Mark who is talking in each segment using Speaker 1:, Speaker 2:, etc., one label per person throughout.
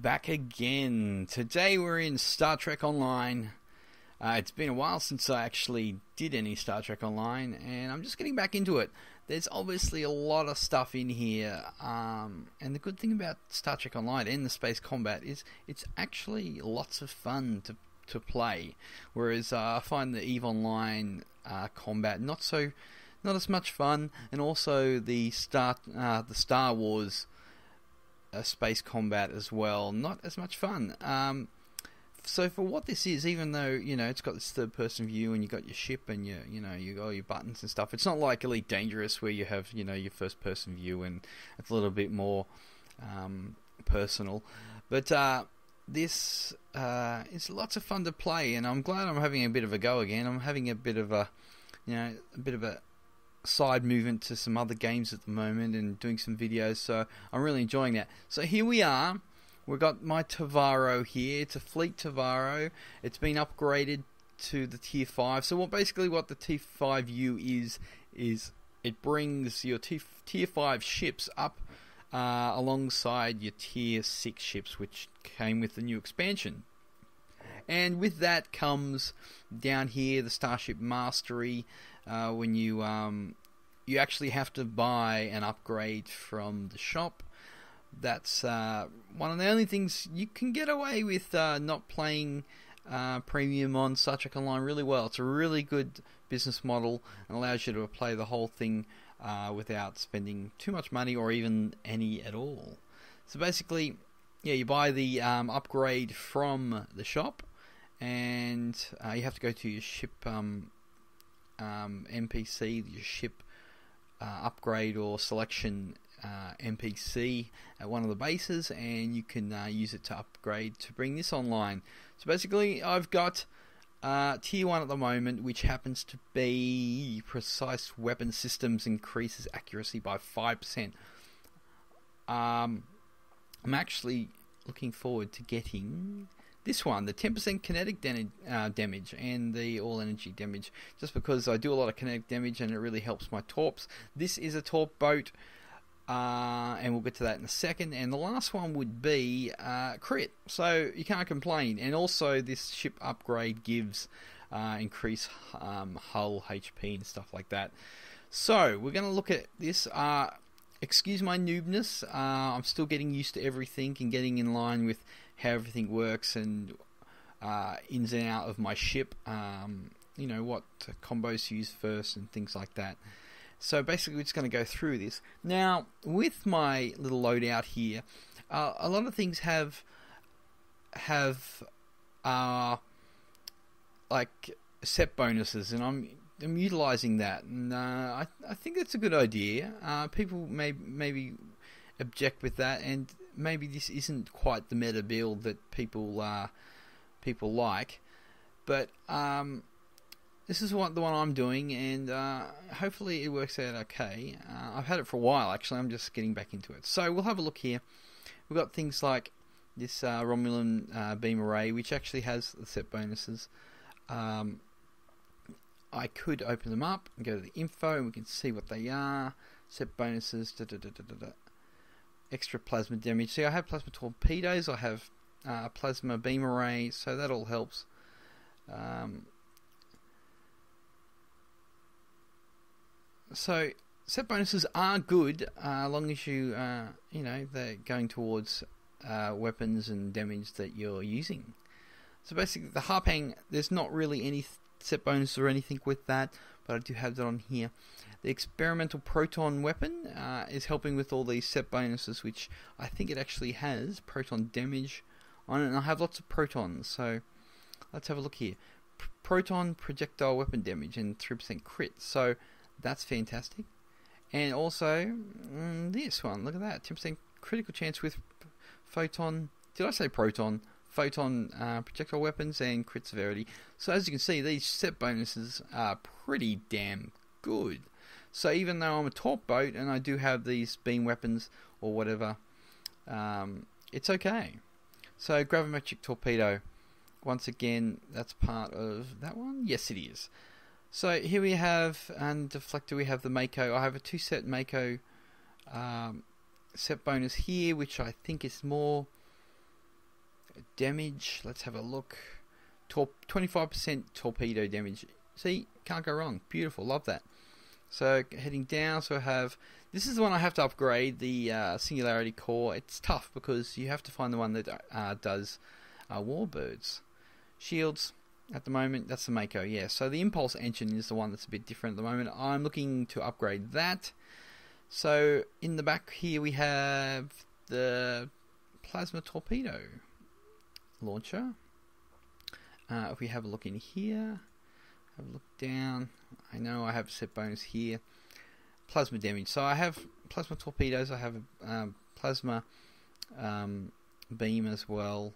Speaker 1: back again. Today we're in Star Trek Online. It's been a while since I actually did any Star Trek Online, and I'm just getting back into it. There's obviously a lot of stuff in here, and the good thing about Star Trek Online and the space combat is it's actually lots of fun to play. Whereas I find the EVE Online combat not as much fun, and also the Star Wars space combat as well, not as much fun. So for what this is, even though it's got this third-person view and you got your ship and you got all your buttons and stuff, it's not like Elite Dangerous where you have your first-person view and it's a little bit more personal. But this is lots of fun to play, and I'm glad I'm having a bit of a go again. I'm having a bit of a side movement to some other games at the moment and doing some videos, so I'm really enjoying that. So here we are. We've got my Tvaro here. It's a Fleet T'varo. It's been upgraded to the Tier 5. So what the T5-U is it brings your Tier 5 ships up alongside your Tier 6 ships, which came with the new expansion. And with that comes down here the Starship Mastery. When you actually have to buy an upgrade from the shop. That's one of the only things you can get away with not playing premium on Star Trek Online really well. It's a really good business model and allows you to play the whole thing without spending too much money or even any at all. So basically, you buy the upgrade from the shop, and you have to go to your ship NPC, your ship upgrade or selection NPC at one of the bases, and you can use it to upgrade to bring this online. So basically I've got Tier 1 at the moment, which happens to be Precise Weapon Systems increases accuracy by 5%. I'm actually looking forward to getting this one, the 10% kinetic damage and the all energy damage, just because I do a lot of kinetic damage and it really helps my torps. This is a torp boat, and we'll get to that in a second. And the last one would be crit, so you can't complain. And also this ship upgrade gives increased hull HP and stuff like that. So we're going to look at this. Excuse my noobness, I'm still getting used to everything and getting in line with how everything works and ins and out of my ship, what combos to use first and things like that. So basically we're just going to go through this. Now, with my little loadout here, a lot of things have like set bonuses, and I'm utilizing that, and I think that's a good idea. People maybe object with that, and maybe this isn't quite the meta build that people like, but this is the one I'm doing, and hopefully it works out okay. I've had it for a while actually. I'm just getting back into it. So we'll have a look here. We've got things like this Romulan beam array, which actually has the set bonuses. I could open them up and go to the info, and we can see what they are. Set bonuses, extra plasma damage. See, I have plasma torpedoes, I have plasma beam array, so that all helps. So set bonuses are good, as long as they're going towards weapons and damage that you're using. So basically, the Harpang, there's not really any set bonus or anything with that, but I do have that on here. The experimental proton weapon is helping with all these set bonuses, which I think it actually has proton damage on it, and I have lots of protons, so let's have a look here. Proton projectile weapon damage and 3% crit, so that's fantastic. And also this one, look at that, 10% critical chance with photon, did I say proton? Photon projectile weapons and crit severity. So as you can see, these set bonuses are pretty damn good. So even though I'm a torp boat and I do have these beam weapons or whatever, it's okay. So gravimetric torpedo, once again, that's part of that one. Yes, it is. So here we have, and deflector, we have the Mako. I have a 2-set Mako set bonus here, which I think is more damage, let's have a look. 25% torpedo damage. See, can't go wrong. Beautiful, love that. So heading down, so I have, this is the one I have to upgrade, the Singularity Core. It's tough because you have to find the one that does warbirds. Shields, at the moment, that's the Mako, yeah. So the Impulse engine is the one that's a bit different at the moment. I'm looking to upgrade that. So in the back here we have the Plasma Torpedo launcher. If we have a look in here, have a look down, I know I have a set bonus here. Plasma damage. So I have plasma torpedoes, I have a plasma beam as well.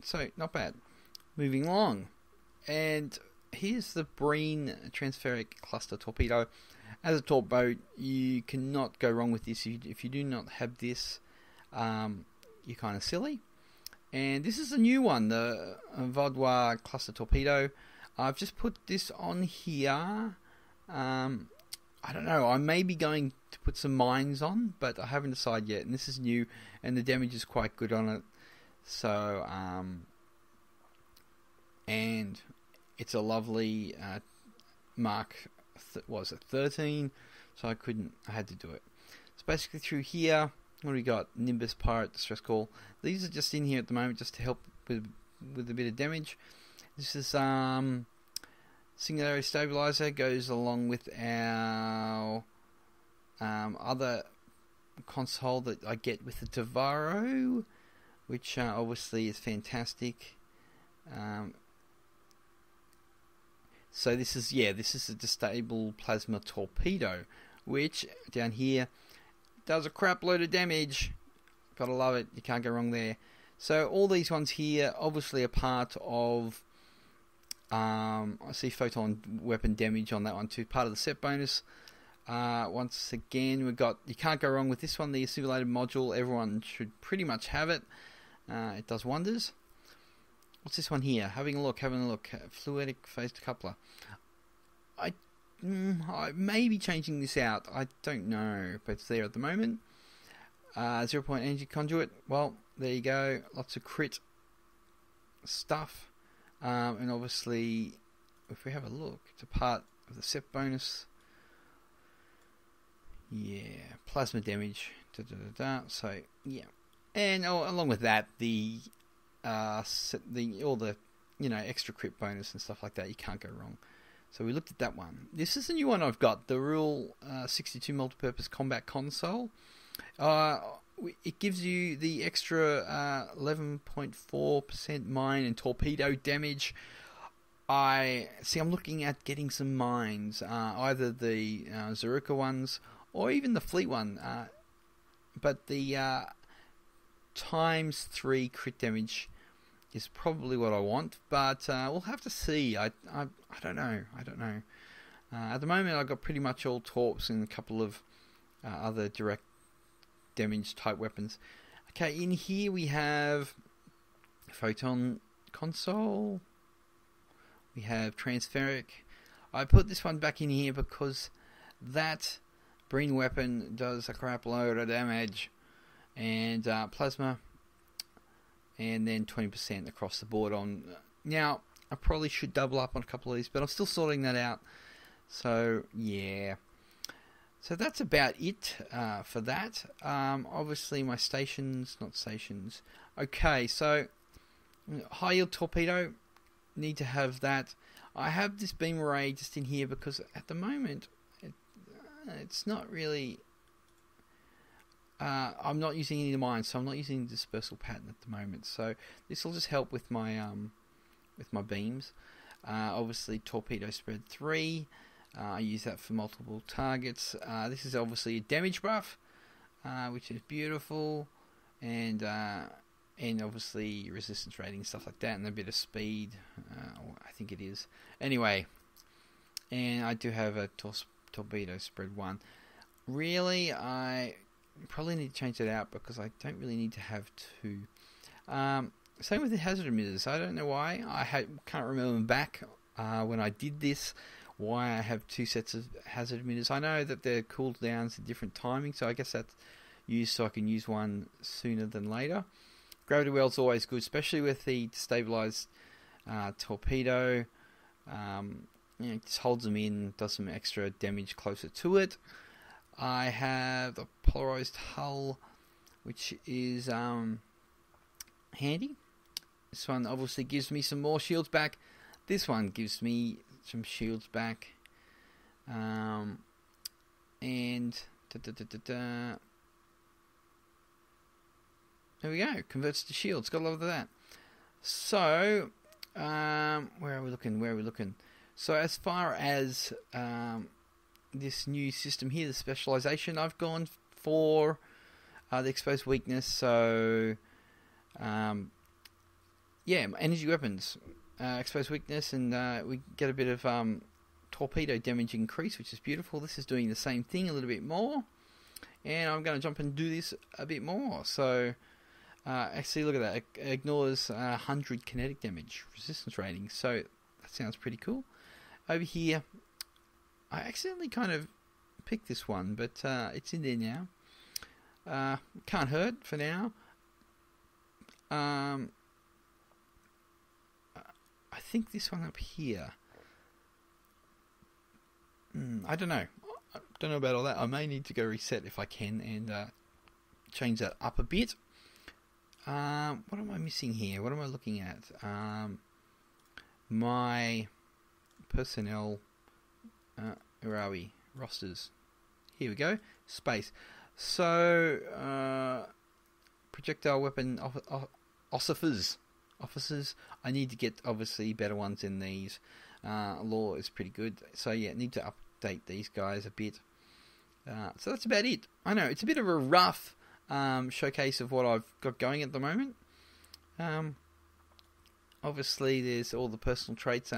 Speaker 1: So not bad. Moving along, and here's the Breen Transferic Cluster Torpedo. As a torp boat, you cannot go wrong with this. If you do not have this, you're kind of silly. And this is a new one, the Vaudois Cluster Torpedo. I've just put this on here. I don't know, I may be going to put some mines on, but I haven't decided yet. And this is new, and the damage is quite good on it. So, and it's a lovely Mark, was it 13? So I had to do it. So basically through here, what do we got? Nimbus, Pirate, Distress Call. These are just in here at the moment just to help with a bit of damage. This is Singularity Stabilizer, goes along with our other console that I get with the Tvaro, which obviously is fantastic. So this is a destable plasma torpedo, which down here does a crap load of damage. Gotta love it. You can't go wrong there. So all these ones here obviously are part of. I see photon weapon damage on that one too. Part of the set bonus. Once again, we've got, you can't go wrong with this one, the assimilated module. Everyone should pretty much have it. It does wonders. What's this one here? Having a look. Fluidic phased coupler. I may be changing this out. I don't know, but it's there at the moment. 0-point energy conduit. Well, there you go. Lots of crit stuff. And obviously, if we have a look, it's a part of the set bonus. Yeah, plasma damage. So yeah, and along with that, all the extra crit bonus and stuff like that. You can't go wrong. So we looked at that one. This is a new one I've got, the Rule 62 Multipurpose Combat Console. It gives you the extra 11.4% mine and torpedo damage. I'm looking at getting some mines, either the Zaruka ones or even the Fleet one. But the ×3 crit damage is probably what I want, but we'll have to see. I don't know. At the moment, I've got pretty much all torps and a couple of other direct damage type weapons. Okay, in here we have photon console. We have transferic. I put this one back in here because that Breen weapon does a crap load of damage, and plasma, and then 20% across the board on. Now, I probably should double up on a couple of these, but I'm still sorting that out. So, yeah. So that's about it for that. Obviously, my stations, not stations. Okay, so high yield torpedo, need to have that. I have this beam array just in here because at the moment, it's not really. I'm not using any of the mines, so I'm not using the dispersal pattern at the moment. So this will just help with my beams. Obviously, torpedo spread 3. I use that for multiple targets. This is obviously a damage buff, which is beautiful, and obviously resistance rating, stuff like that, and a bit of speed. I think it is. Anyway, and I do have a torpedo spread 1. Really, I probably need to change that out because I don't really need to have 2. Same with the hazard emitters. I don't know why. Can't remember back when I did this, why I have 2 sets of hazard emitters. I know that they're cooled downs at different timings, so I guess that use so I can use one sooner than later. Gravity well's always good, especially with the stabilized torpedo. It just holds them in, does some extra damage closer to it. I have the polarized hull, which is handy. This one obviously gives me some more shields back. This one gives me some shields back. And there we go. Converts to shields. Gotta love that. So, where are we looking? So as far as this new system here, the specialization, I've gone for the exposed weakness. So, yeah, energy weapons, exposed weakness, and we get a bit of torpedo damage increase, which is beautiful. This is doing the same thing a little bit more, and I'm going to jump and do this a bit more. So, actually, look at that. It ignores 100 kinetic damage resistance rating. So that sounds pretty cool. Over here, I accidentally kind of picked this one, but it's in there now. Can't hurt for now. I think this one up here. I don't know. I don't know about all that. I may need to go reset if I can and change that up a bit. What am I missing here? What am I looking at? My personnel. Where are we? Rosters. Here we go. Space. So, projectile weapon officers. I need to get obviously better ones than these. Law is pretty good. So yeah, need to update these guys a bit. So that's about it. I know it's a bit of a rough showcase of what I've got going at the moment. Obviously, there's all the personal traits.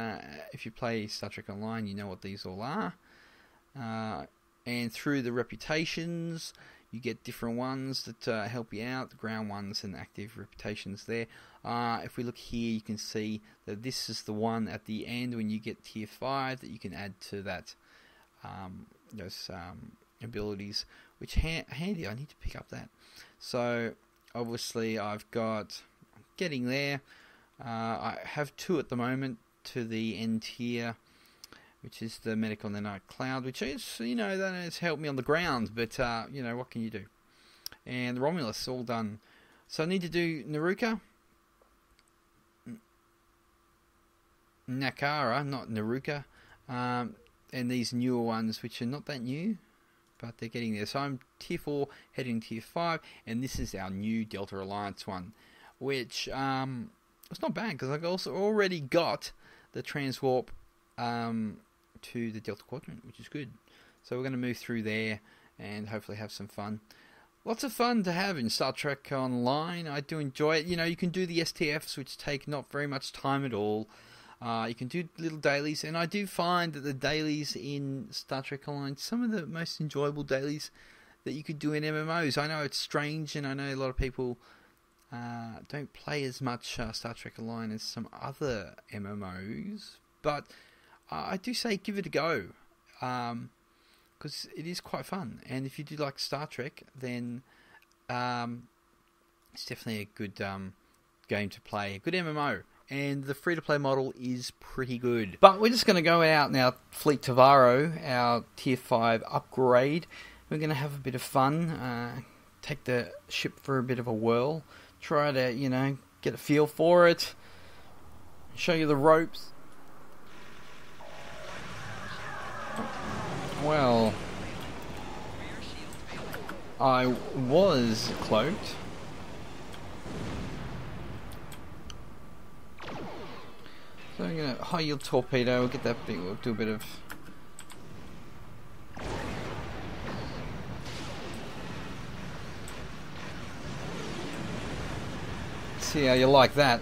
Speaker 1: If you play Star Trek Online, you know what these all are. And through the reputations, you get different ones that help you out. The ground ones and active reputations there. If we look here, you can see that this is the one at the end when you get tier 5 that you can add to that those abilities, which handy. I need to pick up that. So obviously I've got getting there. I have 2 at the moment to the end tier, which is the medical and the night cloud, which is, that has helped me on the ground, but what can you do? And the Romulus all done. So I need to do Naruka, Nakara, not Naruka, and these newer ones, which are not that new, but they're getting there. So I'm tier 4, heading tier 5, and this is our new Delta Alliance one, which it's not bad because I've also already got the transwarp to the Delta Quadrant, which is good. So we're going to move through there and hopefully have some fun. Lots of fun to have in Star Trek Online. I do enjoy it. You can do the STFs, which take not very much time at all. You can do little dailies, and I do find that the dailies in Star Trek Online, some of the most enjoyable dailies that you could do in MMOs. I know it's strange, and I know a lot of people don't play as much Star Trek Online as some other MMOs, but I do say give it a go, because it is quite fun. And if you do like Star Trek, then it's definitely a good game to play, a good MMO. And the free-to-play model is pretty good. But we're just going to go out now, Fleet T'varo, our Tier 5 upgrade. We're going to have a bit of fun, take the ship for a bit of a whirl, try to, get a feel for it, show you the ropes. Well, I was cloaked. So I'm going to high yield torpedo, we'll get that big, we'll do a bit of... See how you like that.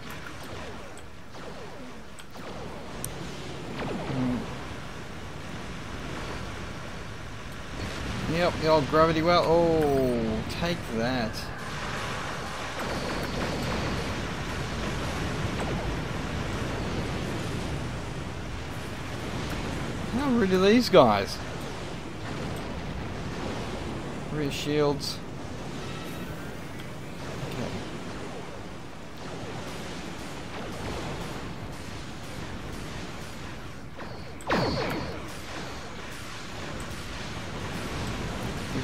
Speaker 1: Yep, the old gravity well. Oh, take that. How rude are these guys? Rear shields.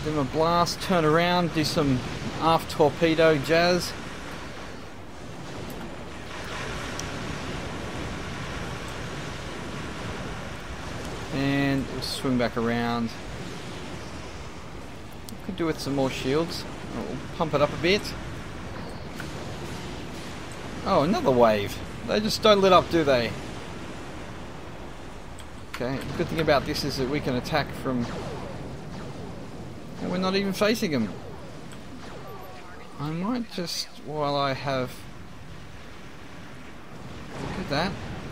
Speaker 1: Give them a blast, turn around, do some aft torpedo jazz. And we'll swing back around. Could do with some more shields. We'll pump it up a bit. Oh, another wave. They just don't let up, do they? Okay, the good thing about this is that we can attack from... and we're not even facing them. I might just, while I have...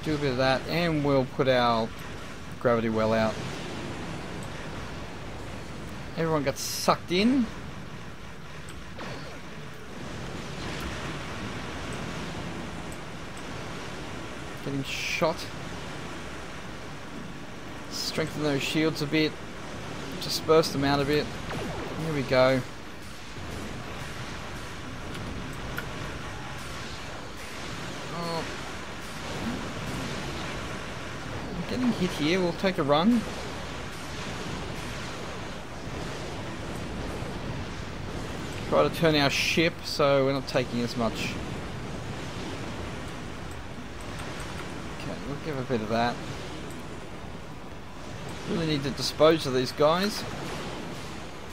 Speaker 1: do a bit of that, and we'll put our gravity well out. Everyone got sucked in. Getting shot. Strengthen those shields a bit. Disperse them out a bit. Here we go. Oh. I'm getting hit here. We'll take a run. Try to turn our ship so we're not taking as much. Okay, we'll give a bit of that. Really need to dispose of these guys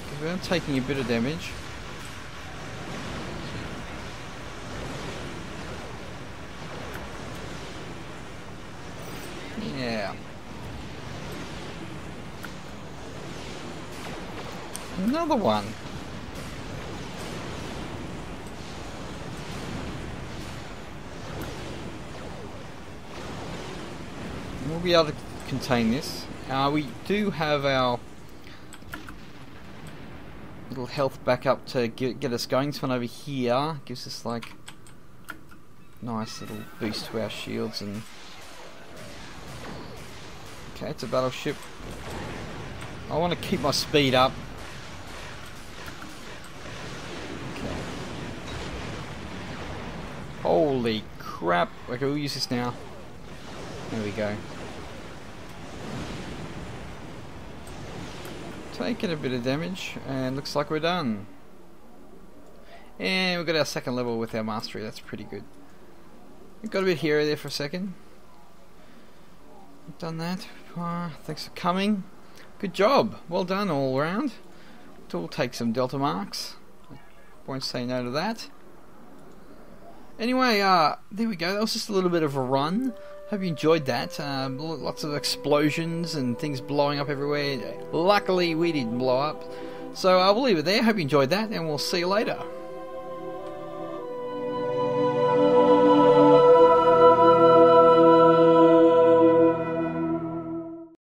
Speaker 1: because we're taking a bit of damage. Yeah. Another one. We'll be able to contain this. We do have our little health back up to get us going. This one over here gives us like nice little boost to our shields. And okay, it's a battleship. I want to keep my speed up. Okay. Holy crap! Okay, we'll use this now. There we go. Taking a bit of damage, and looks like we're done. And we've got our second level with our mastery. That's pretty good. We've got a bit hero there for a second. Done that. Thanks for coming. Good job. Well done all around. We'll take some delta marks. Won't say no to that. Anyway, there we go. That was just a little bit of a run. Hope you enjoyed that. Lots of explosions and things blowing up everywhere. Luckily, we didn't blow up. So we'll leave it there. Hope you enjoyed that, and we'll see you later.